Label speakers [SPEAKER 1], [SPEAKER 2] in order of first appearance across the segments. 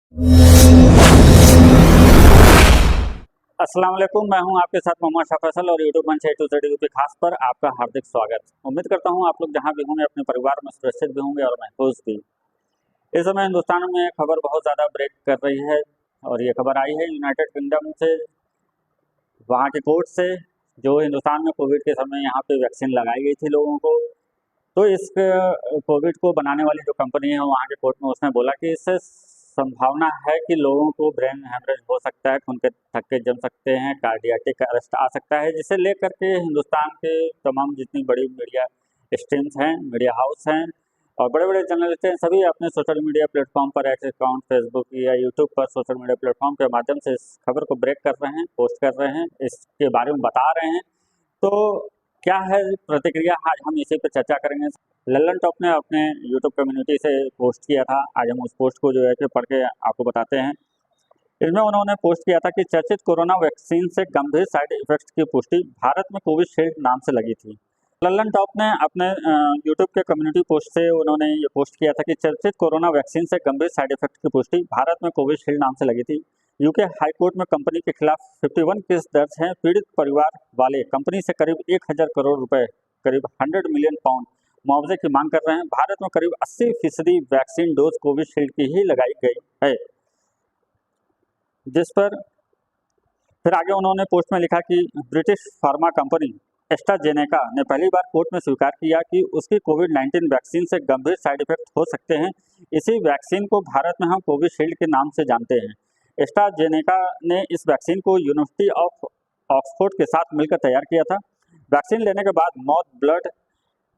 [SPEAKER 1] अस्सलाम वालेकुम, मैं हूं आपके साथ मोहम्मद शाह फैसल और यूट्यूब मंच A to Z यूपी खास पर आपका हार्दिक स्वागत। उम्मीद करता हूं आप लोग जहां भी होंगे अपने परिवार में सुरक्षित भी होंगे और महफूज भी। इस समय हिंदुस्तान में खबर बहुत ज़्यादा ब्रेक कर रही है और ये खबर आई है यूनाइटेड किंगडम से, वहाँ के कोर्ट से, जो हिंदुस्तान में कोविड के समय यहाँ पे वैक्सीन लगाई गई थी लोगों को। तो इस कोविड को बनाने वाली जो कंपनी है वहाँ के कोर्ट में उसने बोला कि इससे संभावना है कि लोगों को ब्रेन हेमरेज हो सकता है, खून के थक्के जम सकते हैं, कार्डियाटिक अरेस्ट आ सकता है, जिसे लेकर के हिंदुस्तान के तमाम जितनी बड़ी मीडिया स्ट्रीम्स हैं, मीडिया हाउस हैं और बड़े बड़े जर्नलिस्ट हैं, सभी अपने सोशल मीडिया प्लेटफॉर्म पर, एक्स अकाउंट, फेसबुक या यूट्यूब पर सोशल मीडिया प्लेटफॉर्म के माध्यम से इस खबर को ब्रेक कर रहे हैं, पोस्ट कर रहे हैं, इसके बारे में बता रहे हैं। तो क्या है प्रतिक्रिया, आज हम इसी पर चर्चा करेंगे। लल्लन टॉप ने अपने यूट्यूब कम्युनिटी से पोस्ट किया था, आज हम उस पोस्ट को जो है कि पढ़ के आपको बताते हैं। इसमें उन्होंने पोस्ट किया था कि चर्चित कोरोना वैक्सीन से गंभीर साइड इफेक्ट्स की पुष्टि भारत में कोविशील्ड नाम से लगी थी। लल्लन टॉप ने अपने यूट्यूब के कम्युनिटी पोस्ट से उन्होंने ये पोस्ट किया था कि चर्चित कोरोना वैक्सीन से गंभीर साइड इफेक्ट की पुष्टि भारत में कोविशील्ड नाम से लगी थी। यूके हाई कोर्ट में कंपनी के खिलाफ 51 केस दर्ज हैं। पीड़ित परिवार वाले कंपनी से करीब 1000 करोड़ रुपए, करीब 100 मिलियन पाउंड मुआवजे की मांग कर रहे हैं। भारत में करीब 80% वैक्सीन डोज कोविशील्ड की ही लगाई गई है, जिस पर फिर आगे उन्होंने पोस्ट में लिखा कि ब्रिटिश फार्मा कंपनी एस्ट्राजेनेका ने पहली बार कोर्ट में स्वीकार किया कि उसकी कोविड-19 वैक्सीन से गंभीर साइड इफेक्ट हो सकते हैं। इसी वैक्सीन को भारत में हम कोविशील्ड के नाम से जानते हैं। एस्ट्राजेनेका ने इस वैक्सीन को यूनिवर्सिटी ऑफ ऑक्सफोर्ड के साथ मिलकर तैयार किया था। वैक्सीन लेने के बाद मौत, ब्लड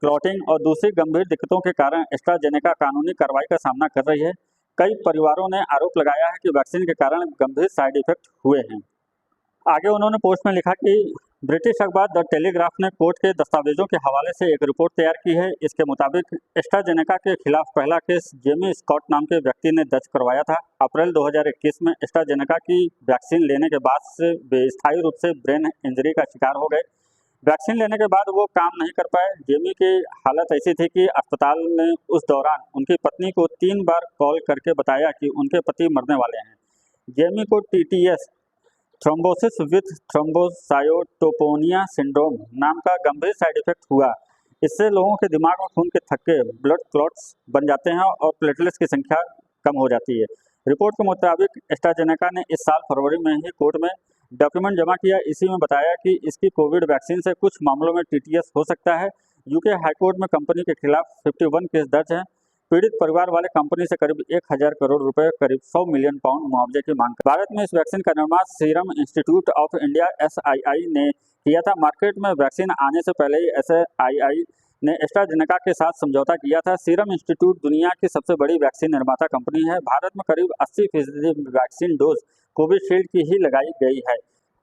[SPEAKER 1] क्लॉटिंग और दूसरी गंभीर दिक्कतों के कारण एस्ट्राजेनेका कानूनी कार्रवाई का सामना कर रही है। कई परिवारों ने आरोप लगाया है कि वैक्सीन के कारण गंभीर साइड इफेक्ट हुए हैं। आगे उन्होंने पोस्ट में लिखा कि ब्रिटिश अखबार द टेलीग्राफ ने कोर्ट के दस्तावेजों के हवाले से एक रिपोर्ट तैयार की है। इसके मुताबिक एस्ट्राजेनेका के खिलाफ पहला केस जेमी स्कॉट नाम के व्यक्ति ने दर्ज करवाया था। अप्रैल 2021 में एस्ट्राजेनेका की वैक्सीन लेने के बाद से वे स्थायी रूप से ब्रेन इंजरी का शिकार हो गए। वैक्सीन लेने के बाद वो काम नहीं कर पाए। जेमी की हालत ऐसी थी कि अस्पताल ने उस दौरान उनकी पत्नी को 3 बार कॉल करके बताया कि उनके पति मरने वाले हैं। जेमी को TTS, thrombosis with thrombocytopenia syndrome नाम का गंभीर साइड इफेक्ट हुआ। इससे लोगों के दिमाग में खून के थक्के, ब्लड क्लॉट्स बन जाते हैं और प्लेटलेट्स की संख्या कम हो जाती है। रिपोर्ट के मुताबिक एस्ट्राजेनेका ने इस साल फरवरी में ही कोर्ट में डॉक्यूमेंट जमा किया। इसी में बताया कि इसकी कोविड वैक्सीन से कुछ मामलों में TTS हो सकता है। यूके हाईकोर्ट में कंपनी के खिलाफ 51 केस दर्ज हैं। पीड़ित परिवार वाले कंपनी से करीब 1000 करोड़ रुपए, करीब 100 मिलियन पाउंड मुआवजे की मांग कर। भारत में इस वैक्सीन का निर्माण serum institute of India SII ने किया था। मार्केट में वैक्सीन आने से पहले ही SII ने एस्ट्राजेनेका के साथ समझौता किया था। सीरम इंस्टीट्यूट दुनिया की सबसे बड़ी वैक्सीन निर्माता कंपनी है। भारत में करीब 80% वैक्सीन डोज कोविशील्ड की ही लगाई गई है।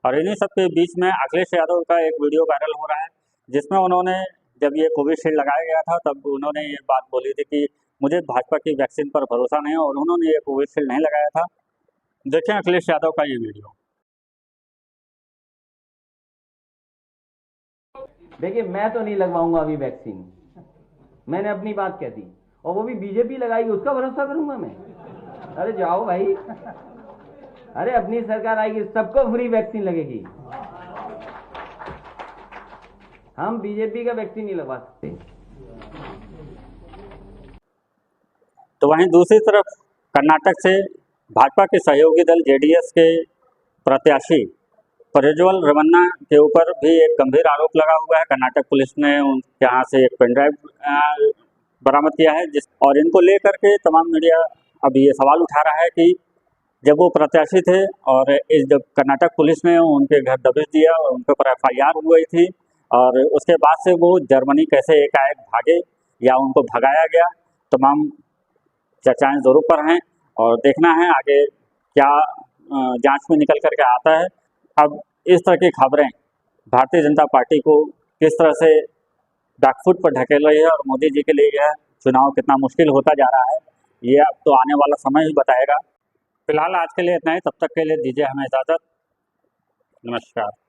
[SPEAKER 1] और इन्हीं सब के बीच में अखिलेश यादव का एक वीडियो वायरल हो रहा है, जिसमें उन्होंने, जब ये कोविशील्ड लगाया गया था तब उन्होंने ये बात बोली थी कि मुझे भाजपा की वैक्सीन पर भरोसा नहीं है और उन्होंने ये कोविशील्ड नहीं लगाया था। देखें अखिलेश यादव का ये वीडियो।
[SPEAKER 2] देखिए, मैं तो नहीं लगवाऊंगा अभी वैक्सीन, मैंने अपनी बात कह दी। और वो भी बीजेपी लगाएगी, उसका भरोसा करूंगा मैं? अरे जाओ भाई, अरे अपनी सरकार आएगी, सबको फ्री वैक्सीन लगेगी। हम बीजेपी का वैक्सीन नहीं लगवा सकते।
[SPEAKER 1] तो वहीं दूसरी तरफ कर्नाटक से भाजपा के सहयोगी दल JDS के प्रत्याशी प्रज्वल रेवन्ना के ऊपर भी एक गंभीर आरोप लगा हुआ है। कर्नाटक पुलिस ने उनके यहाँ से एक पेनड्राइव बरामद किया है, और इनको लेकर के तमाम मीडिया अब ये सवाल उठा रहा है कि जब वो प्रत्याशी थे और जब कर्नाटक पुलिस ने उनके घर दबिश दिया और उनके ऊपर FIR हुई थी और उसके बाद से वो जर्मनी कैसे एकाएक भागे या उनको भगाया गया, तमाम चर्चाएं ज़रूर पर हैं और देखना है आगे क्या जांच में निकल करके आता है। अब इस तरह की खबरें भारतीय जनता पार्टी को किस तरह से बैकफुट पर ढकेल रही है और मोदी जी के लिए यह चुनाव कितना मुश्किल होता जा रहा है, ये अब तो आने वाला समय ही बताएगा। फिलहाल आज के लिए इतना ही, तब तक के लिए दीजिए हमें इजाज़त। नमस्कार।